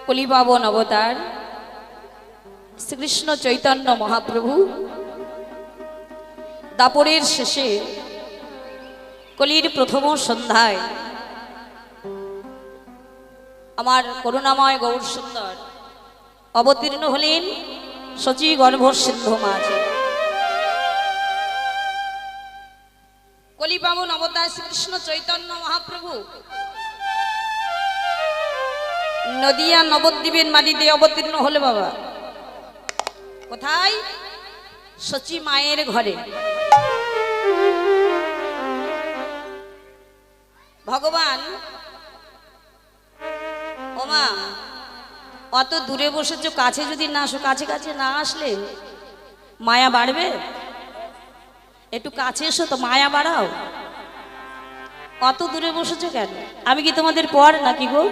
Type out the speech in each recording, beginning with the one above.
কলিপাবন অবতার শ্রীকৃষ্ণ চৈতন্য মহাপ্রভু দাপরের শেষে কলির প্রথম সন্ধ্যায় আমার করুণাময় গৌর সুন্দর অবতীর্ণ হলেন শচী গর্ভ সিন্ধু মাঝে। কলিপাবন অবতার শ্রীকৃষ্ণ চৈতন্য মহাপ্রভু নদিয়া নবদ্বীপের মাটিতে অবতীর্ণ হলে বাবা। কোথায়? শচী মায়ের ঘরে। ভগবান ওমা অত দূরে বসেছো, কাছে যদি না আসো, কাছে কাছে না আসলে মায়া বাড়বে? একটু কাছে এসো তো, মায়া বাড়াও। অত দূরে বসেছো কেন? আমি কি তোমাদের পর নাকি গো?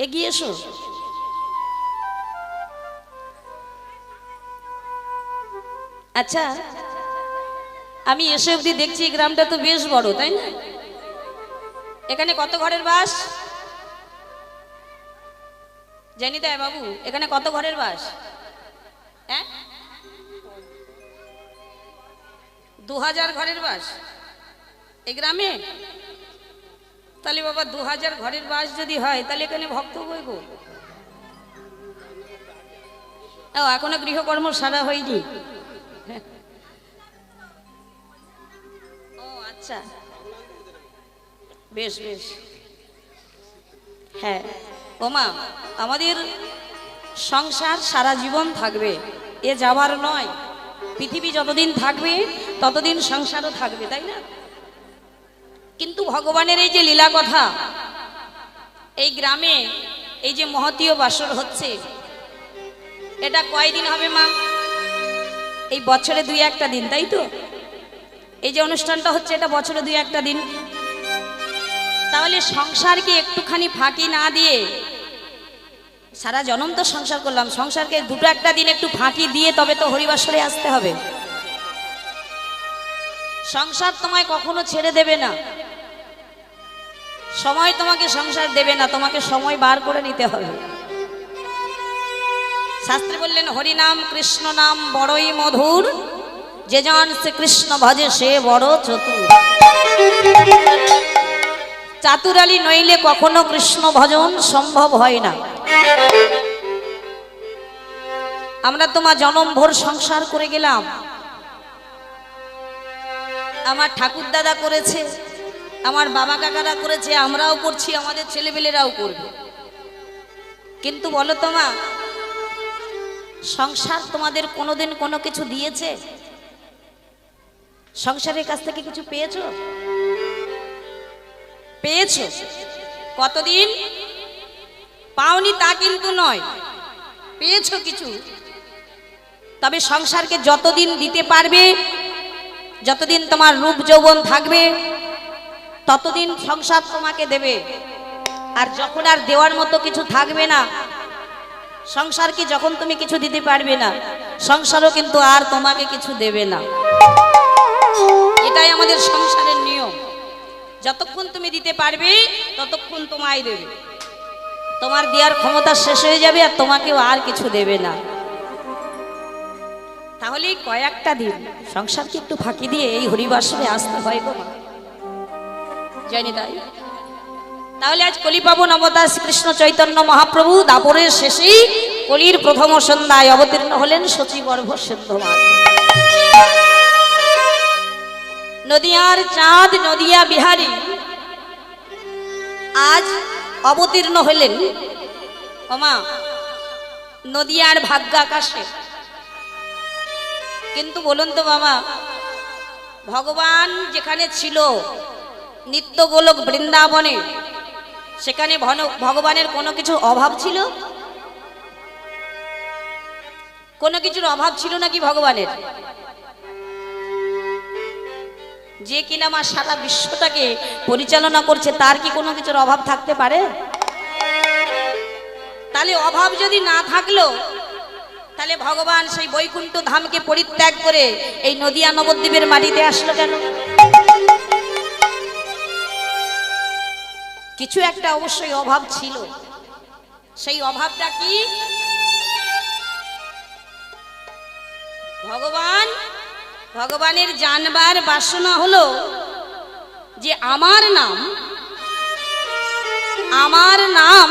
এগিয়ে এসো। আচ্ছা, আমি এসে অবধি দেখছি গ্রামটা তো বেশ বড়, তাই না? এখানে কত ঘরের বাস জানি তাই বাবু? এখানে কত ঘরের বাস? হ্যাঁ, 2000 ঘরের বাস এই গ্রামে। তাহলে বাবা 2000 ঘরের বাস যদি হয়, তাহলে এখানে ভক্ত বই গো। এখনো গৃহকর্ম সারা হয়নি। ও আচ্ছা, বেশ বেশ। হ্যাঁ ওমা, আমাদের সংসার সারা জীবন থাকবে, এ যাবার নয়। পৃথিবী যতদিন থাকবে ততদিন সংসারও থাকবে, তাই না? কিন্তু ভগবানের এই যে লীলা কথা, এই গ্রামে এই যে মহতীয় বাসর হচ্ছে, এটা কয়দিন হবে মা? এই বছরে 2-1টা দিন, তাই তো? এই যে অনুষ্ঠানটা হচ্ছে, এটা বছরে 2-1টা দিন। তাহলে সংসারকে একটুখানি ফাঁকি না দিয়ে, সারা জনম তো সংসার করলাম, সংসারকে 2-1টা দিন একটু ফাঁকি দিয়ে তবে তো হরিবাসরে আসতে হবে। সংসার তোমায় কখনো ছেড়ে দেবে না, সময় তোমাকে সংসার দেবে না, তোমাকে সময় বার করে নিতে হবে। শাস্ত্রে বললেন, হরিনাম কৃষ্ণ নাম বড়ই মধুর, যে জন শ্রীকৃষ্ণ ভজে সে বড় চতুর। চাতুরালী নইলে কখনো কৃষ্ণ ভজন সম্ভব হয় না। আমরা তোমার জনম ভোর সংসার করে গেলাম, আমার ঠাকুর দাদা করেছে, আমার বাবা কাকারা করেছে, আমরাও করছি, আমাদের ছেলেমেয়েরাও করবে। কিন্তু বলো তো মা, সংসার তোমাদের কোনোদিন কোনো কিছু দিয়েছে? সংসারের কাছ থেকে কিছু পেয়েছো? পেয়েছো? কতদিন পাওনি তা কিন্তু নয়, পেয়েছো কিছু। তবে সংসারকে যতদিন দিতে পারবে, যতদিন তোমার রূপ যৌবন থাকবে, ততদিন সংসার তোমাকে দেবে। আর যখন আর দেওয়ার মতো কিছু থাকবে না, সংসারকে যখন তুমি কিছু দিতে পারবে না, সংসারও কিন্তু আর তোমাকে কিছু দেবে না। এটাই আমাদের সংসারের নিয়ম। যতক্ষণ তুমি দিতে পারবে ততক্ষণ তোমায় দেবে। তোমার দেওয়ার ক্ষমতা শেষ হয়ে যাবে আর তোমাকেও আর কিছু দেবে না। তাহলে কয়েকটা দিন সংসারকে একটু ফাঁকি দিয়ে এই হরিবাসরে আসতে হয় গো মা, জানি তাই। তাহলে আজ কলিপাবন অবতার শ্রীকৃষ্ণ চৈতন্য মহাপ্রভু দাপরের শেষেই কলির প্রথম সন্ধ্যায় অবতীর্ণ হলেন শচী গর্ভ সিন্ধু মাঝে। নদিয়ার চাঁদ নদিয়া বিহারী আজ অবতীর্ণ হলেন ওমা নদিয়ার ভাগ্য আকাশে। কিন্তু বলুন তো বাবা, ভগবান যেখানে ছিল নিত্য গোলক বৃন্দাবনে, সেখানে ভগবানের কোনো কিছু অভাব ছিল? কোনো কিছুর অভাব ছিল নাকি ভগবানের? যে কিনা আমার সারা বিশ্বটাকে পরিচালনা করছে, তার কি কোনো কিছুর অভাব থাকতে পারে? তাহলে অভাব যদি না থাকলো, তাহলে ভগবান সেই বৈকুণ্ঠ ধামকে পরিত্যাগ করে এই নদিয়া নবদ্বীপের মাটিতে আসলো কেন? কিছু একটা অবশ্যই অভাব ছিল। সেই অভাবটা কি? ভগবানের জানবার বাসনা হলো যে আমার নাম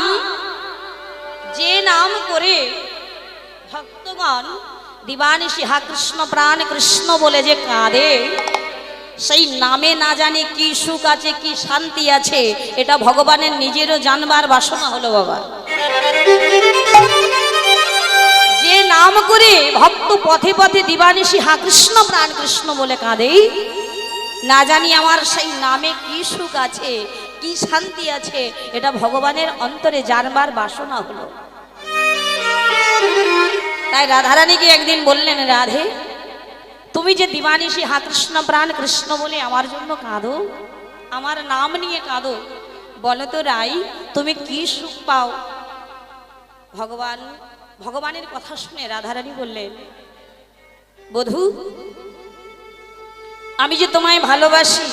যে নাম করে ভক্তগণ দিবানিশি হা কৃষ্ণ প্রাণ কৃষ্ণ বলে যে কাঁদে, সেই নামে না জানি কি সুখ আছে, কি শান্তি আছে, এটা ভগবানের নিজেরও জানবার বাসনা হলো বাবা। যে নাম করে ভক্ত পথে পথে দিবানিশি হা কৃষ্ণ প্রাণ কৃষ্ণ বলে কাঁদে, না জানি আমার সেই নামে কি সুখ আছে, কি শান্তি আছে, এটা ভগবানের অন্তরে জানবার বাসনা হলো। তাই রাধারানীকে একদিন বললেন, রাধে তুমি যে দিবানিশি হা কৃষ্ণ প্রাণ কৃষ্ণ বলে আমার জন্য কাঁদো, আমার নাম নিয়ে কাঁদো, বলো তো রাই তুমি কি সুখ পাও? ভগবানের কথা শুনে রাধারানী বললেন, বধূ আমি যে তোমায় ভালোবাসি,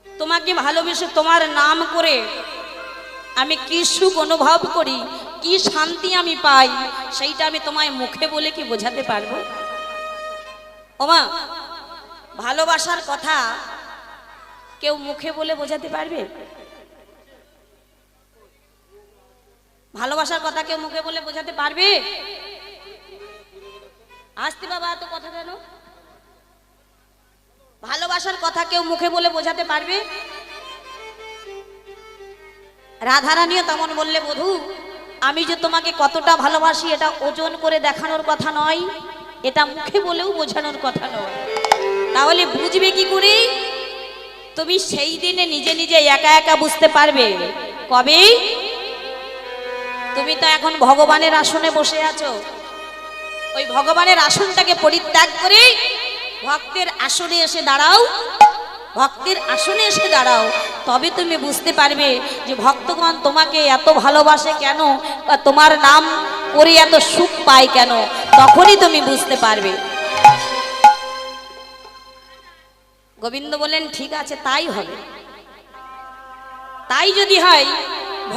তোমাকে ভালোবেসে তোমার নাম করে আমি কি সুখ অনুভব করি, কি শান্তি আমি পাই, সেইটা আমি তোমায় মুখে বলে কি বোঝাতে পারবো? ওমা, ভালোবাসার কথা কেউ মুখে বলে বোঝাতে পারবে? ভালোবাসার কথা কেউ মুখে বলে বোঝাতে পারবে? আসতে বাবা, এত কথা কেন? ভালোবাসার কথা কেউ মুখে বলে বোঝাতে পারবে? রাধারানীও তেমন বললে, বধূ আমি যে তোমাকে কতটা ভালোবাসি এটা ওজন করে দেখানোর কথা নয়, এটা মুখে বলেও বোঝানোর কথা নয়। তাহলে বুঝবে কি করে? তুমি সেই দিনে নিজে নিজে একা একা বুঝতে পারবে। কবে? তুমি তো এখন ভগবানের আসনে বসে আছো, ওই ভগবানের আসনটাকে পরিত্যাগ করে ভক্তের আসনে এসে দাঁড়াও, ভক্তের আসনে এসে দাঁড়াও, তবে তুমি বুঝতে পারবে যে ভক্তগণ তোমাকে এত ভালোবাসে কেন, বা তোমার নাম করে এত সুখ পায় কেন, তখনই তুমি বুঝতে পারবে। গোবিন্দ বলেন, ঠিক আছে তাই হবে। তাই যদি হয়,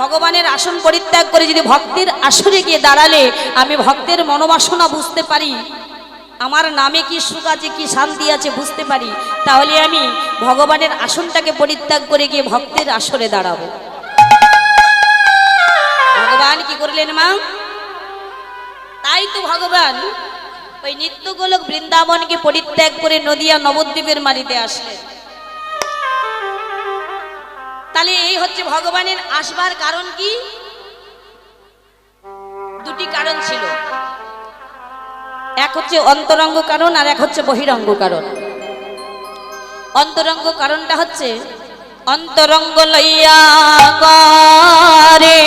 ভগবানের আসন পরিত্যাগ করে যদি ভক্তের আসনে গিয়ে দাঁড়ালে আমি ভক্তের মনোবাসনা বুঝতে পারি, আমার নামে কি সুখ আছে, কি শান্তি আছে বুঝতে পারি, তাহলে আমি ভগবানের আসনটাকে পরিত্যাগ করে গিয়ে ভক্তের আসরে দাঁড়াবো। ভগবান কি করলেন মা? তাই তো ভগবান ওই নিত্যগোলক বৃন্দাবনকে পরিত্যাগ করে নদিয়া নবদ্বীপের মাটিতে আসলেন। তাহলে এই হচ্ছে ভগবানের আসবার কারণ। কি? দুটি কারণ ছিল, এক হচ্ছে অন্তরঙ্গ কারণ আর এক হচ্ছে বহিরঙ্গ কারণ। অন্তরঙ্গ কারণটা হচ্ছে অন্তরঙ্গ লইয়া করে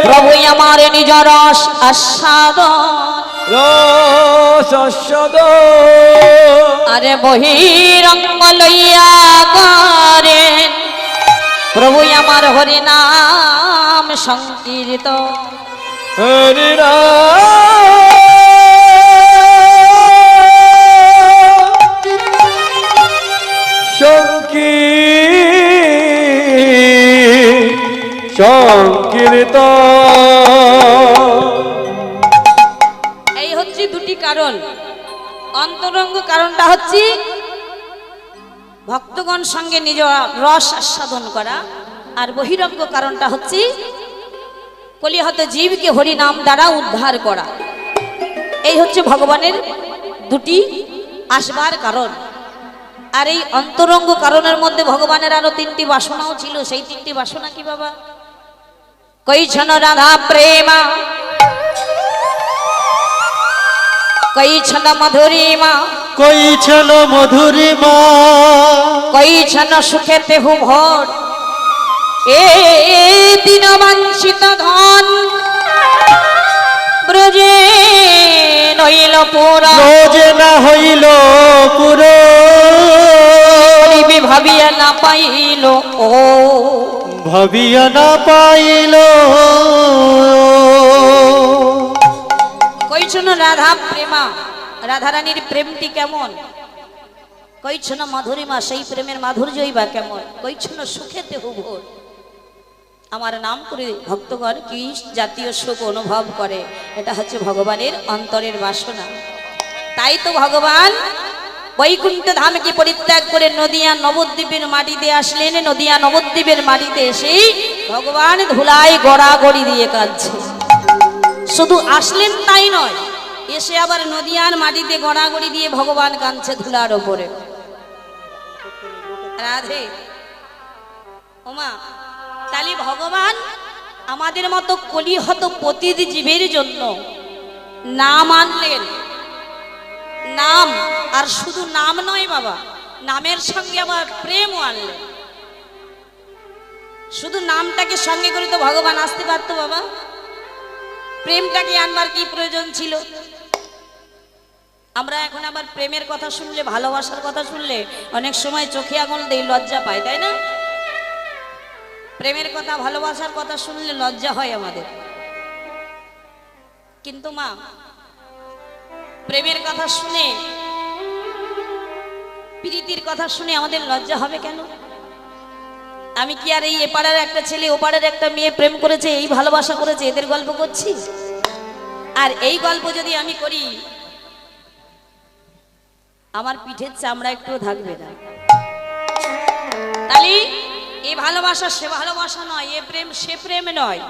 প্রভু আমার নিজ রস আস্বাদন, আরে বহিরঙ্গ লইয়া করেন প্রভু আমার হরি নাম সংকীর্তন। হরি সংকীর্তন। এই হচ্ছে দুটি কারণ। অন্তরঙ্গ কারণটা হচ্ছে ভক্তগণ সঙ্গে নিজ রস আস্বাদন করা, আর বহিরঙ্গ কারণটা হচ্ছে কলিহত জীবকে হরি নাম দ্বারা উদ্ধার করা। এই হচ্ছে ভগবানের দুটি আসবার কারণ। আর এই অন্তরঙ্গ কারণের মধ্যে ভগবানের আরো তিনটি বাসনাও ছিল। সেই তিনটি বাসনা কি বাবা? কৈছন রাধা প্রেমা, কৈছন মধুরিমা, কৈছন মধুরিমা, কৈছন সুখে তেহু ভোর, এ দিন বাঞ্ছিত ধন ব্রজে নইল পুরা, ব্রজে না হইল পুরো, ভাবিয়া না পাইল ও, ভাবিয়া না পাইল। কৈছন রাধা প্রেমা, রাধারানীর প্রেমটি কেমন? কইছ না মাধুরীমা, সেই প্রেমের মাধুর্যই বা কেমন? কইছ না সুখেতে হুভোর। আমার নাম করে ভক্তগণ কি জাতীয় সুখ অনুভব করে, এটা হচ্ছে ভগবানের অন্তরের বাসনা। তাই তো ভগবান বৈকুণ্ঠ ধামকে পরিত্যাগ করে নদিয়া নবদ্বীপের মাটিতে আসলেন। নদিয়া নবদ্বীপের মাটিতে এসে ভগবান ধুলায় গড়াগড়ি দিয়ে কাঁদছে। শুধু আসলেন তাই নয়, এসে আবার নদিয়ার মাটিতে গড়াগড়ি দিয়ে ভগবান কাঁদছে ধুলার ওপরে। রাধে ওমা, তাহলে ভগবান আমাদের মতো কলিহত পতিত জীবের জন্য নাম আনলেন। নাম, আর শুধু নাম নয় বাবা, নামের সঙ্গে আবার প্রেমও আনলেন। শুধু নামটাকে সঙ্গে করে তো ভগবান আসতে পারতো বাবা, প্রেমটাকে আনবার কি প্রয়োজন ছিল? আমরা এখন আবার প্রেমের কথা শুনলে, ভালোবাসার কথা শুনলে অনেক সময় চোখে আঙুল দেই, লজ্জা পাই, তাই না? প্রেমের কথা, ভালোবাসার কথা শুনলে লজ্জা হয় আমাদের। কিন্তু মা, প্রেমের কথা শুনে, প্রীতির কথা শুনে আমাদের লজ্জা হবে কেন? আমি কি আর এই এপাড়ার একটা ছেলে ওপাড়ার একটা মেয়ে প্রেম করেছে, এই ভালোবাসা করেছে, এদের গল্প করছি? আর এই গল্প যদি আমি করি, আমার পিঠের চামড়া একটু থাকবে না। তাহলে এই ভালোবাসা সে ভালোবাসা নয়, এ প্রেম সে প্রেম নয়।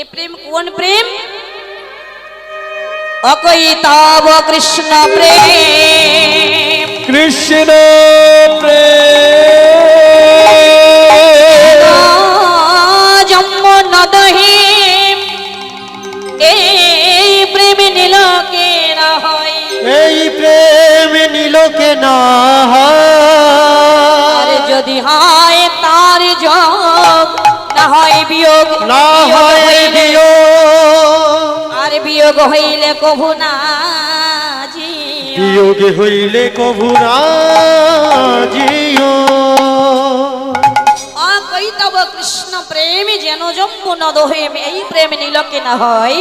এ প্রেম কোন প্রেম? অকই তব কৃষ্ণ প্রেম, কৃষ্ণ প্রেম জন্ম নদহি, এই প্রেম নীলকে না হয়, এই প্রেম নীলকে না আর হয়, যদি হয় তার যোগ, না হয় বিয়োগ, না হয় বিয়োগ, আর বিয়োগ হইলে কভু না জিও। বিয়োগে হইলে কভু না জিও। অকই তব কৃষ্ণ প্রেম যেন জম্মু নদহে, এই প্রেম নীলকে না হয়,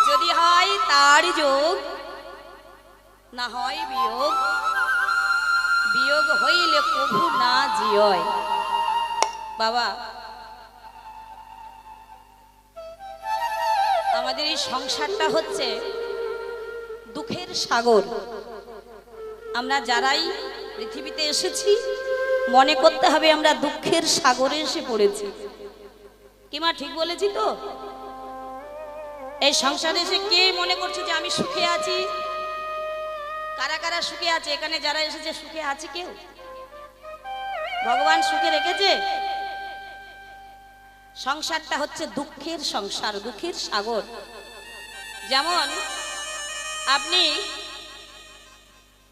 যদি হয় তার যোগ, না হয় বিয়োগ, বিয়োগ হইলে কভু না জিয়। বাবা, আমাদের এই সংসারটা হচ্ছে দুঃখের সাগর। আমরা যারাই পৃথিবীতে এসেছি মনে করতে হবে আমরা দুঃখের সাগরে এসে পড়েছি। কি মা, ঠিক বলেছি তো? এই সংসারে এসে কে মনে করছে যে আমি সুখে আছি? কারা কারা সুখে আছে? এখানে যারা এসেছে সুখে আছে কেউ? ভগবান সুখে রেখেছে? সংসারটা হচ্ছে দুঃখের সংসার, দুঃখের সাগর। যেমন আপনি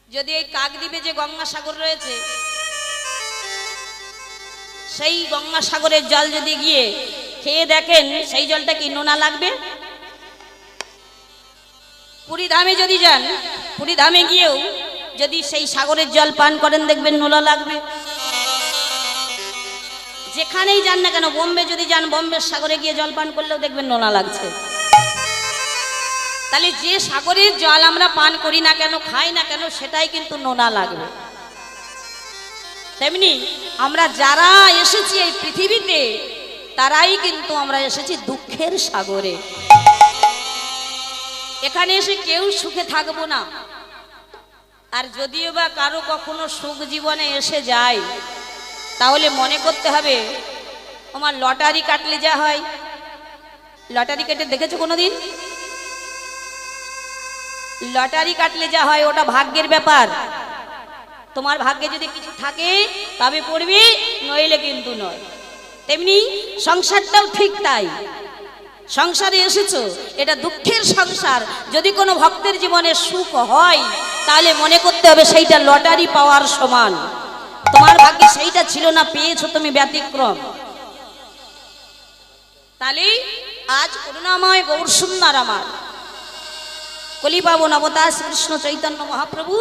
যদি এই কাকদ্বীপে যে গঙ্গাসাগর রয়েছে, সেই গঙ্গাসাগরের জল যদি গিয়ে খেয়ে দেখেন, সেই জলটা কি নোনা লাগবে? পুরীধামে যদি যান, পুরীধামে গিয়েও যদি সেই সাগরের জল পান করেন দেখবেন নোনা লাগবে। যেখানেই যান না কেন, বোম্বে যদি যান, বোম্বের সাগরে গিয়ে জল পান করলেও দেখবেন নোনা লাগছে। তাহলে যে সাগরের জল আমরা পান করি না কেন, খাই না কেন, সেটাই কিন্তু নোনা লাগবে। তেমনি আমরা যারা এসেছি এই পৃথিবীতে, তারাই কিন্তু আমরা এসেছি দুঃখের সাগরে। এখানে এসে কেউ সুখে থাকবো না। আর যদিও বা কারো কখনো সুখ জীবনে এসে যায়, তাহলে মনে করতে হবে আমার লটারি কাটলে যা হয়। লটারি কেটে দেখেছো কোনোদিন? লটারি কাটলে যা হয় ওটা ভাগ্যের ব্যাপার। তোমার ভাগ্যে যদি কিছু থাকে তবে পড়বি, নইলে কিন্তু নয়। তেমনি সংসারটাও ঠিক তাই। সংসারে এসেছো, এটা দুঃখের সংসার। যদি কোনো ভক্তের জীবনে সুখ হয়, তাহলে মনে করতে হবে সেইটা লটারি পাওয়ার সমান। তোমার ভাগ্যে সেইটা ছিল না, পেয়েছো তুমি ব্যতিক্রম। তাহলে আজ করুণাময় গৌর সুন্দর আমার কলিপাবন অবতার শ্রীকৃষ্ণ চৈতন্য মহাপ্রভু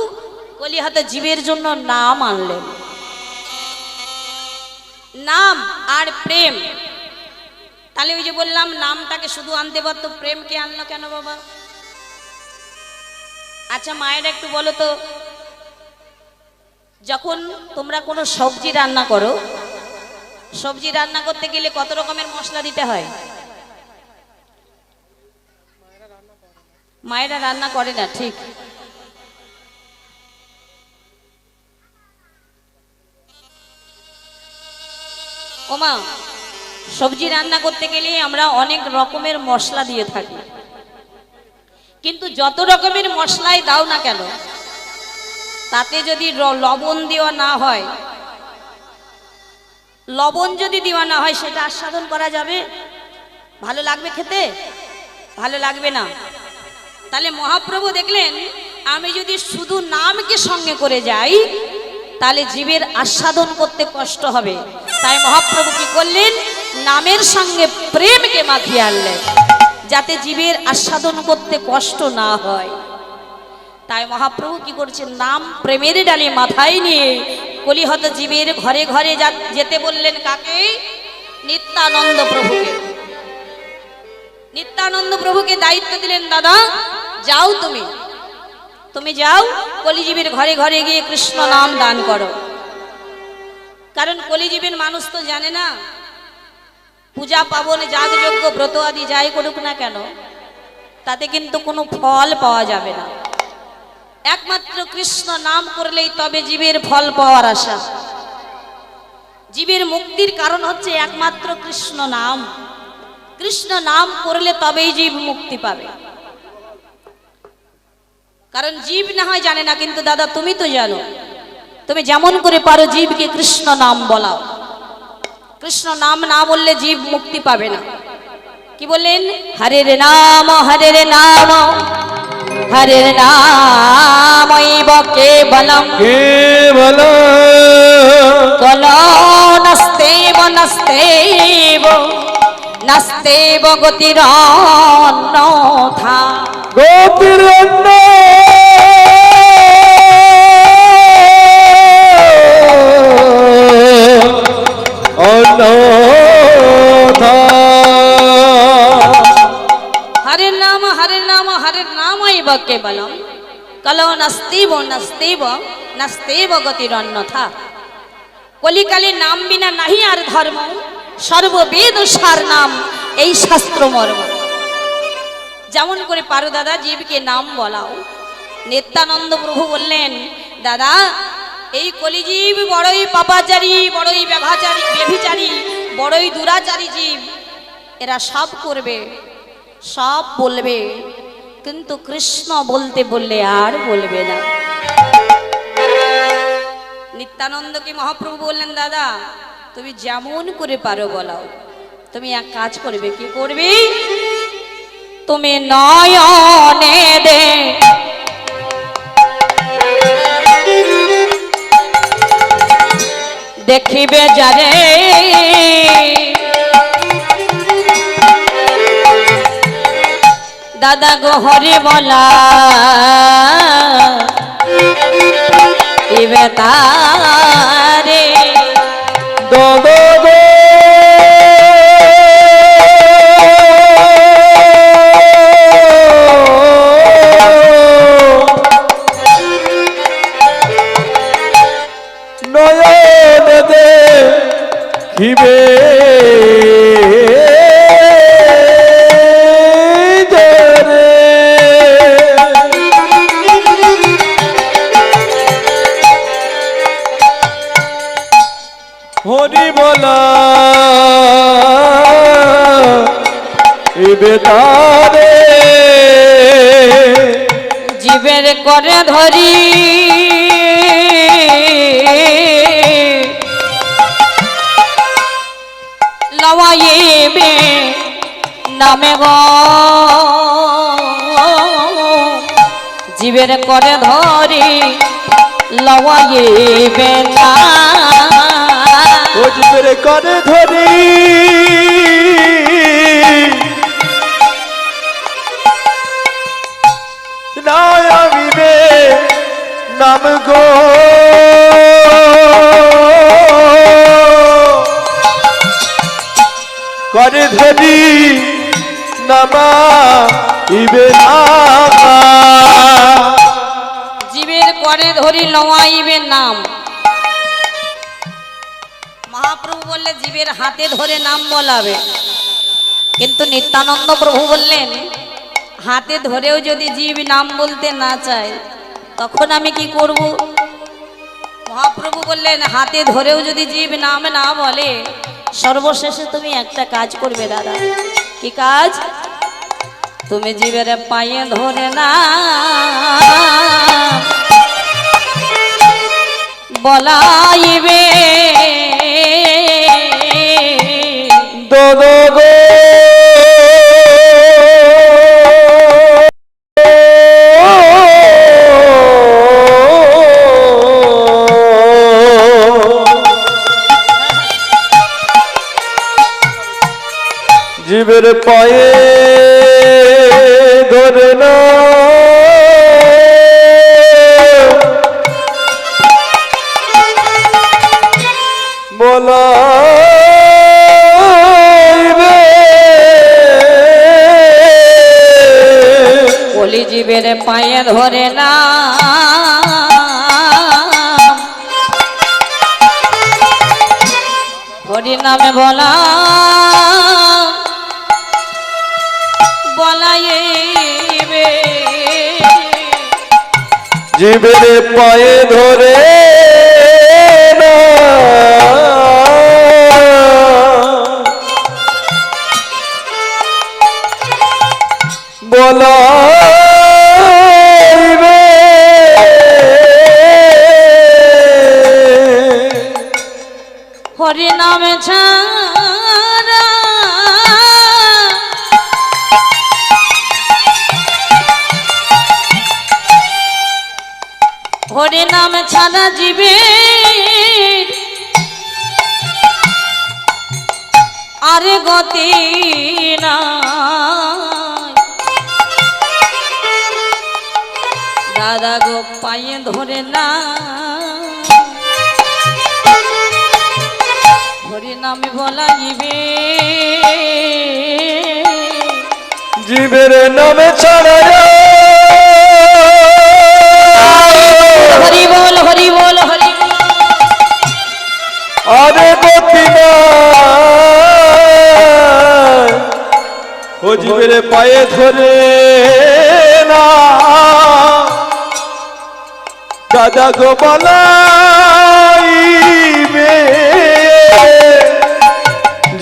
কলিহাতে জীবের জন্য নাম আনলেন। নাম আর প্রেম। তাহলে ওই যে বললাম, নামটাকে শুধু আনতে পারতো, প্রেমকে আনলো কেন বাবা? আচ্ছা মায়েরা একটু বলো তো, যখন তোমরা কোনো সবজি রান্না করো, সবজি রান্না করতে গেলে কত রকমের মশলা দিতে হয়? মায়েরা রান্না করে না, ঠিক। ওমা, সবজি রান্না করতে গেলে আমরা অনেক রকমের মশলা দিয়ে থাকি, কিন্তু যত রকমের মশলাই দাও না কেন, তাতে যদি লবণ দেওয়া না হয়, লবণ যদি দেওয়া না হয়, সেটা আস্বাদন করা যাবে? ভালো লাগবে খেতে? ভালো লাগবে না। তাহলে মহাপ্রভু দেখলেন, আমি যদি শুধু নামকে সঙ্গে করে যাই, তাহলে জীবের আস্বাদন করতে কষ্ট হবে। তাই মহাপ্রভু কি করলেন? নামের সঙ্গে প্রেমকে মাখিয়ে আনলেন, যাতে জীবের আস্বাদন করতে কষ্ট না হয়। তাই মহাপ্রভু কি করছেন? নাম প্রেমের ডালে মাথায় নিয়ে কলিহত জীবের ঘরে ঘরে যেতে বললেন। কাকে? নিত্যানন্দ প্রভুকে। নিত্যানন্দ প্রভুকে দায়িত্ব দিলেন, দাদা যাও, তুমি যাও, কলিজীবের ঘরে ঘরে গিয়ে কৃষ্ণ নাম দান করো। কারণ কলিজীবের মানুষ তো জানে না, পূজা পাবন যাগযজ্ঞ ব্রত আদি যাই করুক না কেন, তাতে কিন্তু কোনো ফল পাওয়া যাবে না। একমাত্র কৃষ্ণ নাম করলেই তবে জীবের ফল পাওয়ার আশা। জীবের মুক্তির কারণ হচ্ছে একমাত্র কৃষ্ণ নাম। কৃষ্ণ নাম করলে তবেই জীব মুক্তি পাবে। কারণ জীব না হয় জানে না, কিন্তু দাদা তুমি তো জানো। তুমি যেমন করে পারো জীবকে কৃষ্ণ নাম বলাও। কৃষ্ণ নাম না বললে জীব মুক্তি পাবে না। কি বললেন? হরের নাম হরের নাম হরের নামৈব কেবলম কলো নস্তেব নস্তেব নস্তেব গতিরন্যথা। গোপিরন্ন অন্যথা। হরের নাম হরের নাম হরের নামৈব কেবলম কলো নস্তেব নস্তেব নস্তেব গতিরন্যথা। কলিকালে নাম বিনা নাহি আর ধর্ম, সর্ববেদ সার নাম এই শাস্ত্র মর্ম। যেমন করে পারো দাদা জীবকে নাম বলাও। নিত্যানন্দ প্রভু বললেন, দাদা এই কলিজীব বড়ই পাপাচারী, বড়ই ব্যভিচারী, বড়ই দুরাচারী জীব। এরা সব করবে, সব বলবে, কিন্তু কৃষ্ণ বলতে বললে আর বলবে না। নিত্যানন্দকে মহাপ্রভু বললেন, দাদা তুমি যেমন করে পারো বলাও। তুমি এক কাজ করবে। কি করবে? তুমি নয়নে দে দেখিবে যারে, দাদা গো হরি বলা ইবে তারে। দাদা গো নয়ন দেখিবে হরি বলা ইবে তারে। জীবের করে ধরি লওয়াইবে নামে গো, জীবের করে ধরি লওয়াইবে না। ও জীবের করে ধরি নামিবে নাম গো, করে ধরি নামা ইবে নামা। করে ধরি লওয়াইবে নাম। মহাপ্রভু বললে জীবের হাতে ধরে নাম বলাবে, কিন্তু নিত্যানন্দ প্রভু বললেন হাতে ধরেও যদি জীব নাম বলতে না চায় তখন আমি কি করব? মহাপ্রভু বললেন হাতে ধরেও যদি জীব নাম না বলে সর্বশেষে তুমি একটা কাজ করবে দাদা। কি কাজ? তুমি জীবের পায়ে ধরে না বলাইবে দোদো গো জীবের পায়ে ধরে না বলাইবে বলি জীবের পায়ে ধরে না হরি নামে বলাইবে জীবের পায়ে ধরে না বলাইবে হরি নামে ছাড়া হরি নাম ছাড়া জীবে আরে গতি নাই। দাদা গো পায়ে ধরে না হরি নামে বলাইবে জীবের নামে ছাড়া হরি বল হরি বল হরি বল। আরে গতি নাই ও জীবের পায়ে ধরে না দাদা গো বলাইবে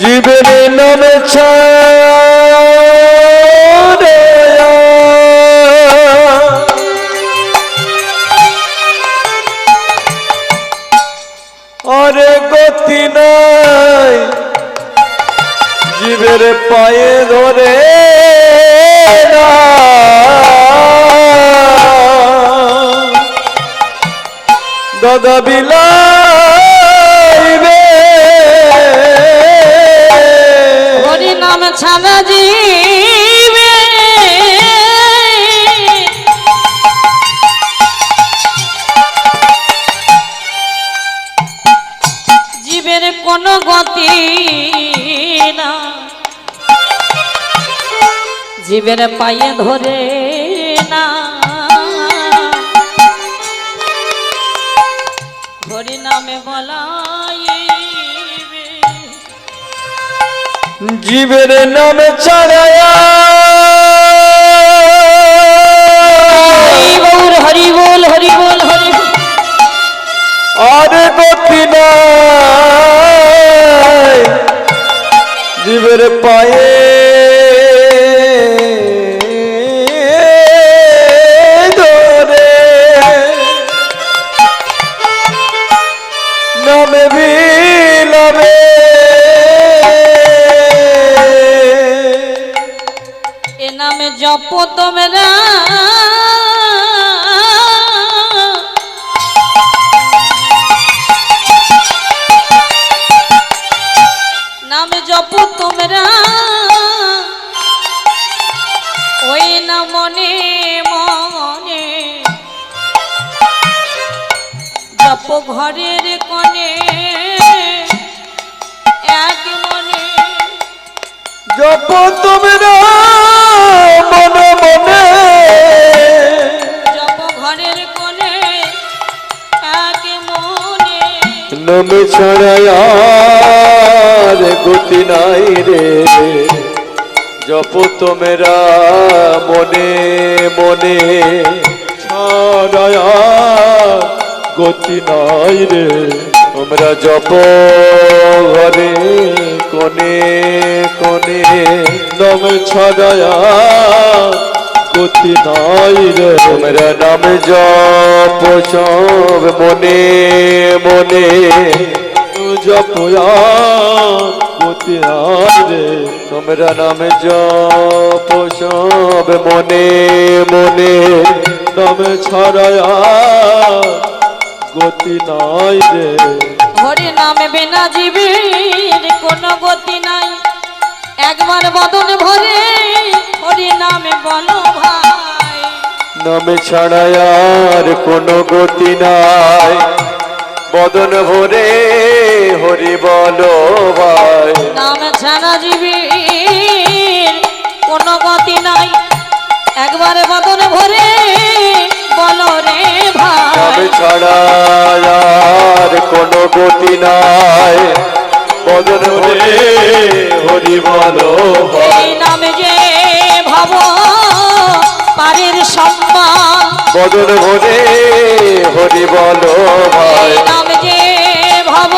জীবের নামে ছাড়ে আরে গতি নাই জীবের পায়ে ধরে না দাদা বিলাইবে হরি নাম ছাড়া জীবে জীবের কোনো গতি না জীবের পায়ে ধরে না হরি নামে বলাইবে জীবের নামে ছাড়ায়া হরি বল হরি বল হরি বল হরি বল। আরে গতি নাই জীবের পায়ে ধরে নামে বিলাবে এ নামে জপ তোমরা নামে জপ তোমরা ওই না মনে মনে জপ ঘরের কোণে এক মনে জপ তোমরা মনে মনে জপ ঘরের কোণে নামে ছাড়া আর গতি নাই রে, জপ তোমরা মনে মনে, ছাড়া আর গতি নাই রে, তোমরা জপ ঘরে কোনে কোনে, নাম ছাড়া আর গতি নাই রে, তোমরা নাম জপ সব মনে মনে, জপ আর গতি নাই রে, তোমরা নাম জপ সব মনে মনে, নাম ছাড়া আর গতি নাই রে। হরি নামে বিনা জীবের কোনো গতি নাই, একবার বদন ভরে হরি নামে বলো ভাই, নামে ছাড়া আর কোনো গতি নাই, বদন ভরে হরি বলো ভাই, নাম ছাড়া জীবের কোনো গতি নাই, একবার বদন ভরে বলো রে ভাই, নামে ছাড়া আর কোনো গতি নাই, বদন ভরে হরি বলো ভাই, এই নামে যে ভাব পারের সম্মান, বদন ভরে হরি বলো ভাই, এই নামে যে ভাব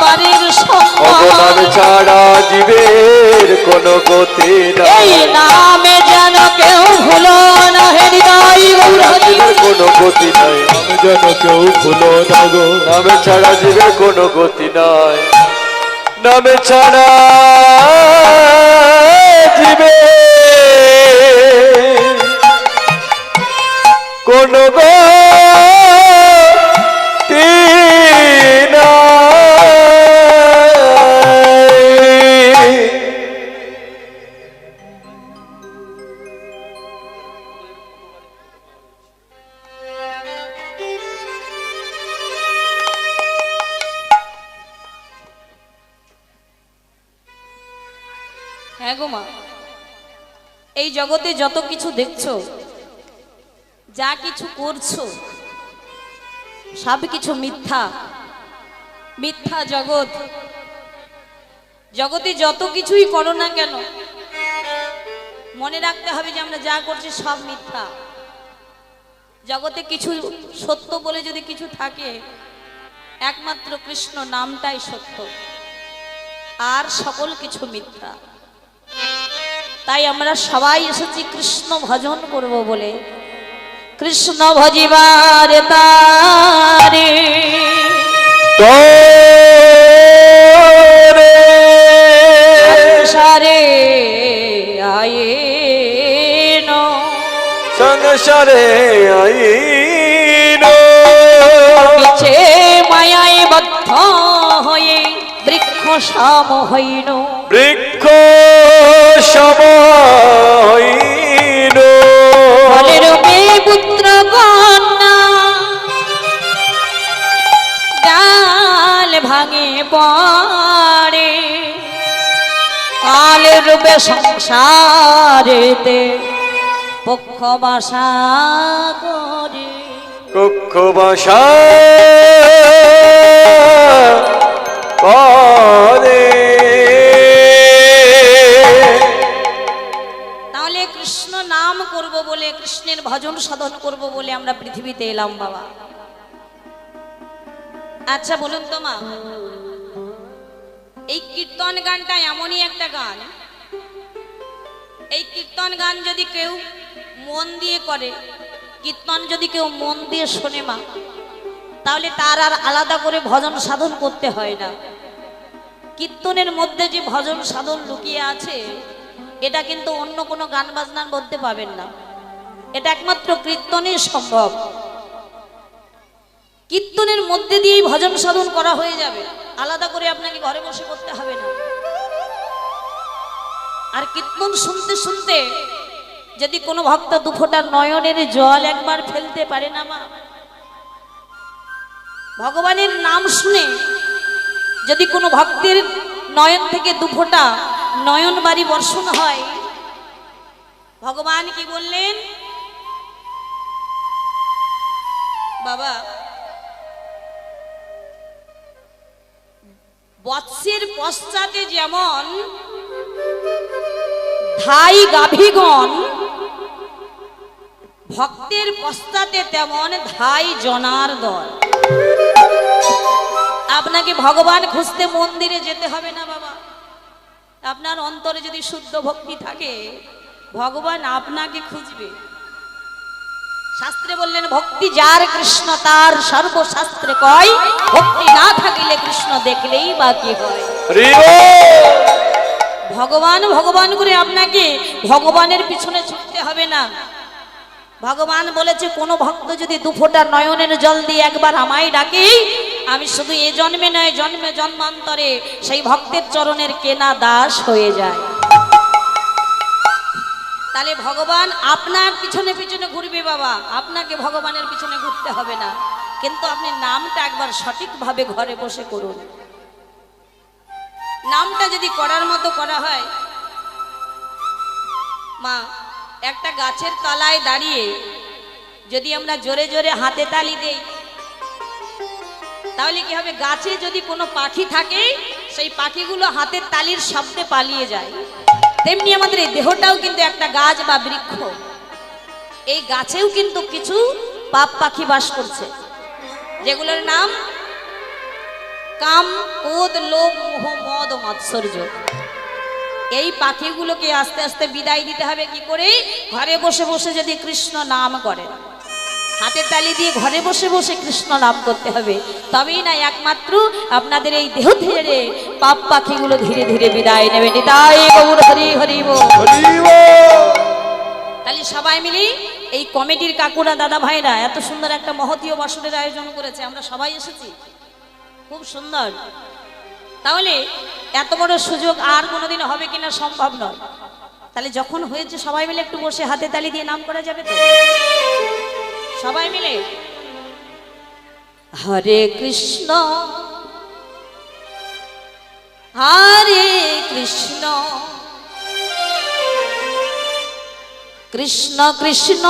পারের সম্মান, অবদান ছাড়া জীবের কোনো গতি নাই, এই নামে যেন কেউ ভুলো না হৃদয় জীবের কোনো গতি নাই, নামে যেন কেউ ভুলো না গো, নামে ছাড়া জীবের কোনো গতি নাই, নামে ছাড়া জীবে কোন গতি নাই। হ্যাঁ গো মা, এই জগতে যত কিছু দেখছো, যা কিছু করছো, সব কিছু মিথ্যা, মিথ্যা জগৎ। জগতে যত কিছুই করো না কেন, মনে রাখতে হবে যে আমরা যা করছি সব মিথ্যা। জগতে কিছু সত্য বলে যদি কিছু থাকে, একমাত্র কৃষ্ণ নামটাই সত্য, আর সকল কিছু মিথ্যা। তাই আমরা সবাই এসেছি কৃষ্ণ ভজন করব বলে, কৃষ্ণ ভজিবার তারে সংসারে আয়েন, সংসারে আইন পিছে মায়ায় বদ্ধ হয়ে বৃক্ষ সম হইন, বৃক্ষ সমাইন ফলের পুত্র কন্যা ডাল ভাঙে পড়ে, কালের রূপে সংসারেতে পক্ষ বাসা করে, কক্ষ বাসা করে। তাহলে কৃষ্ণ নাম করব বলে, কৃষ্ণের ভজন সাধন করব বলে আমরা পৃথিবীতে এলাম বাবা। আচ্ছা বলুন তো মা, এই কীর্তন গানটা এমনই একটা গান, এই কীর্তন গান যদি কেউ মন দিয়ে করে, কীর্তন যদি কেউ মন দিয়ে শোনে মা, তাহলে তার আর আলাদা করে ভজন সাধন করতে হয় না। কীর্তনের মধ্যে যে ভজন সাধন লুকিয়ে আছে, এটা কিন্তু অন্য কোনো গান বাজনার মধ্যে পাবেন না, এটা একমাত্র কীর্তনেই সম্ভব। কীর্তনের মধ্যে দিয়েই ভজন সাধন করা হয়ে যাবে, আলাদা করে আপনাকে ঘরে বসে করতে হবে না। আর কীর্তন শুনতে শুনতে যদি কোনো ভক্ত দুফোঁটা নয়নের জল একবার ফেলতে পারে না মা, ভগবানের নাম শুনে যদি কোনো ভক্তের নয়ন থেকে দুফোঁটা নয়ন বাড়ি বর্ষণ হয়, ভগবান কি বললেন, বাবা বৎসের পশ্চাতে যেমন ধাই গাভীগণ, ভক্তের পশ্চাতে তেমন ধাই জনার দল। আপনাকে ভগবান খুঁজতে মন্দিরে যেতে হবে না বাবা। আপনার অন্তরে যদি শুদ্ধ ভক্তি থাকে, ভগবান আপনাকে খুঁজবে। শাস্ত্রে বললেন, ভক্তি যার কৃষ্ণ তার সর্বশাস্ত্রে কয়, ভক্তি না থাকিলে কৃষ্ণ দেখলেই বাকি হয়। ভগবান ভগবান করে আপনাকে ভগবানের পিছনে ছুটতে হবে না। ভগবান বলেছে, কোনো ভক্ত যদি দুফোঁটা নয়নের জল দিয়ে একবার আমায় ডাকে, আমি শুধু এ জন্মে নয় জন্মে জন্মান্তরে সেই ভক্তের চরণের কেনা দাস হয়ে যায়। তাহলে ভগবান আপনার পিছনে পিছনে ঘুরবে বাবা, আপনাকে ভগবানের পিছনে ঘুরতে হবে না। কিন্তু আপনি নামটা একবার সঠিকভাবে ঘরে বসে করুন। নামটা যদি করার মতো করা হয়, মা, একটা গাছের তলায় দাঁড়িয়ে যদি আমরা জোরে জোরে হাতে তালি দেই, তাহলে কি হবে? গাছে যদি কোনো পাখি থাকে, সেই পাখিগুলো হাতের তালির শব্দে পালিয়ে যায়। তেমনি আমাদের এই দেহটাও কিন্তু একটা গাছ বা বৃক্ষ। এই গাছেও কিন্তু কিছু পাপ পাখি বাস করছে, যেগুলোর নাম কাম, ক্রোধ, লোভ, মোহ, মদ ও মাৎসর্য। এই পাখিগুলোকে আস্তে আস্তে বিদায় দিতে হবে। কি করে? ঘরে বসে বসে যদি কৃষ্ণ নাম করে, হাতে তালি দিয়ে ঘরে বসে বসে কৃষ্ণ নাম করতে হবে, তবেই না একমাত্র আপনাদের এই দেহ থেকে পাপ পাখিগুলো ধীরে ধীরে বিদায় নেবে। নিতাই গৌর হরি হরি বল। তাহলে সবাই মিলে এই কমিটির কাকুরা, দাদা ভাইরা এত সুন্দর একটা মহতীয় বসনের আয়োজন করেছে, আমরা সবাই এসেছি, খুব সুন্দর। তাহলে এত বড় সুযোগ আর কোনোদিন হবে কিনা সম্ভব নয়। তাহলে যখন হয়েছে সবাই মিলে একটু বসে হাতে তালি দিয়ে নাম করা যাবে তো? সবাই মিলে হরে কৃষ্ণ হরে কৃষ্ণ কৃষ্ণ কৃষ্ণ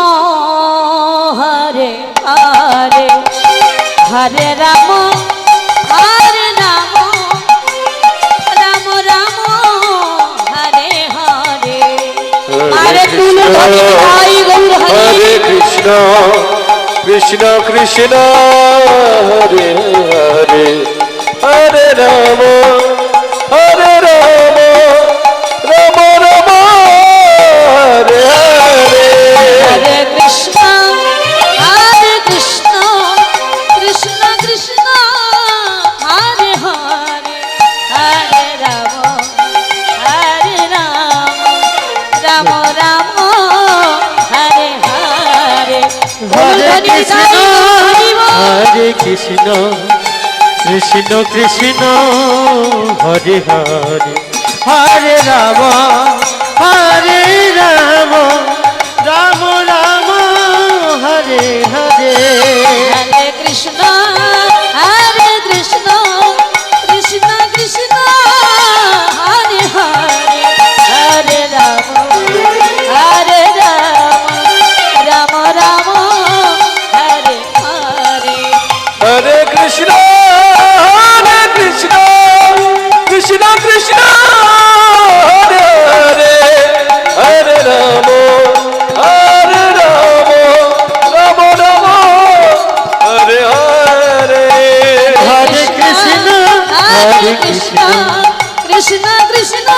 হরে হরে, হরে রাম হরে রাম, রাম রাম হরে হরে। হরে কৃষ্ণ কৃষ্ণ কৃষ্ণ হরে হরে, হরে রাম হরে রাম, রাম রাম হরে হরে। হরে কৃষ্ণ হরে কৃষ্ণ কৃষ্ণ কৃষ্ণ হরে হরে, হরে রাম হরে রাম, রাম রাম হরে হরে। হরে কৃষ্ণ হরে কৃষ্ণ কৃষ্ণ কৃষ্ণ হরে হরে, হরে রাম হরে রাম, রাম রাম হরে হরে। হরে কৃষ্ণ হরে কৃষ্ণ কৃষ্ণ কৃষ্ণ হরে হরে, হরে রাম হরে রাম, রাম রাম হরে হরে। হরে কৃষ্ণ কৃষ্ণ কৃষ্ণ কৃষ্ণ হরে হরে, হরে রাম হরে রাম, রাম রাম হরে হরে। হরে কৃষ্ণ হরে কৃষ্ণ কৃষ্ণ কৃষ্ণ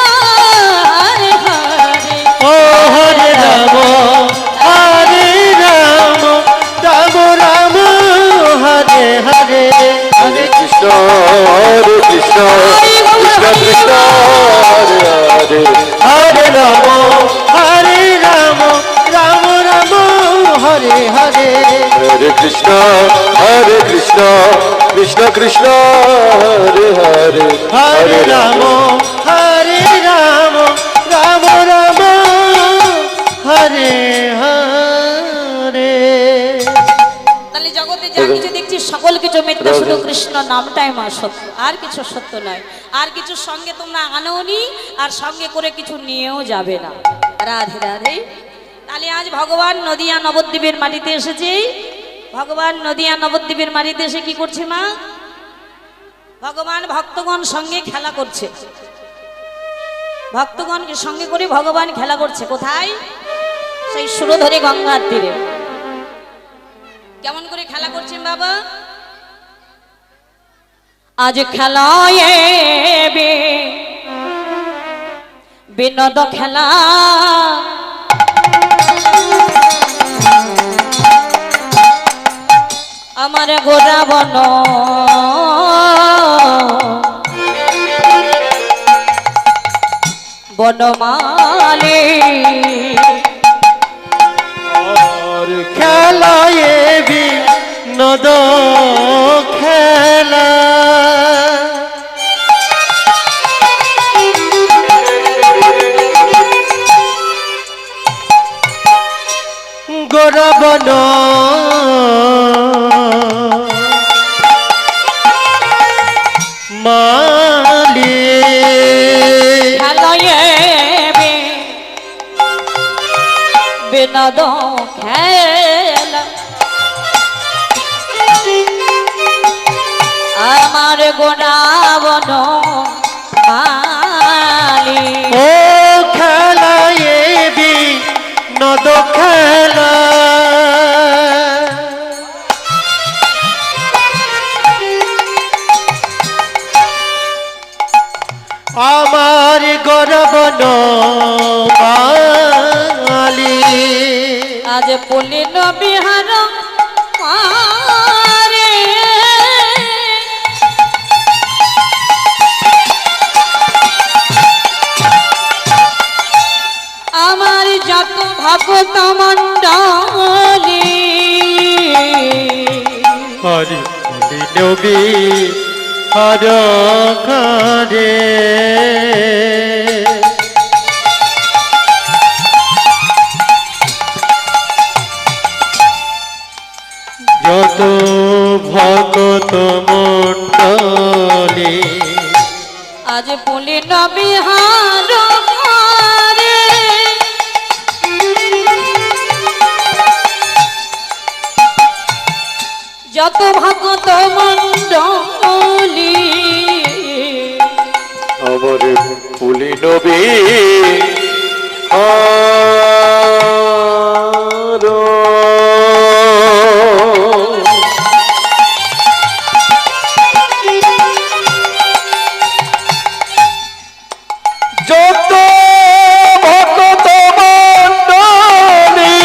হরে হরে, ও হরে রাম হরে রাম, রাম রাম হরে হরে। হরে কৃষ্ণ কৃষ্ণ কৃষ্ণ হরে হরে, হরে রাম হরে রাম, রাম রাম হরে হরে। হরে কৃষ্ণ কৃষ্ণ কৃষ্ণ হরে হরে, হরে রাম হরে রাম, রাম রাম হরে হরে। তাহলে জগতে যা কিছু দেখছি সকল কিছু মিথ্যা, শুধু কৃষ্ণ নামটাই মা সত্য, আর কিছু সত্য নয়। আর কিছু সঙ্গে তোমরা আনোনি, আর সঙ্গে করে কিছু নিয়েও যাবে না। রাধে রাধে। তাহলে আজ ভগবান নদিয়া নবদ্বীপের মাটিতে এসেছে। ভগবান নদিয়া নবদ্বীপের মাটিতে এসে কি করছে মা? ভগবান ভক্তগণ সঙ্গে খেলা করছে, ভক্তগণকে সঙ্গে করে ভগবান খেলা করছে। কোথায়? সেই সুরধরে গঙ্গার তীরে। কেমন করে খেলা করছেন বাবা? আজ খেলায় বিনোদ খেলা, আমার গোরা বন বনমালী, আর খেলায় বিনোদ খেলা, গোরা বন মালি, খেলায় বিনোদ খেলা, আমার গোরা বন মালী। ও খেলায় বিনোদ খেলা, আমার গরবন মালি। আজ পুলিন বিহার মারে, আমার যত ভক্ত মণ্ডলী, হরি নবী হর করে, যত ভক্ত মণ্ডলী, আজ পুলিন বিহার মারে, যত ভক্ত মণ্ডলী, আমার পুলি নবী যত ভক্ত মণ্ডলী,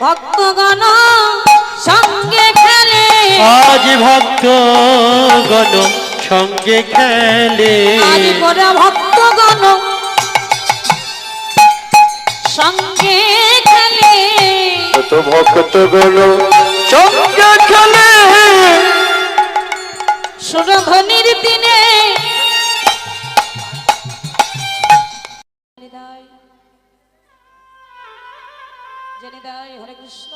ভক্তগণ সঙ্গে খেলে, আজ ভক্ত গণ সঙ্গে খেলে, আজ গোরা ভক্তগণ সঙ্গে খেলে, কত ভক্ত গণ সঙ্গে খেলে, সুরধ্বনির দিনে জেনে দেয় হরে কৃষ্ণ।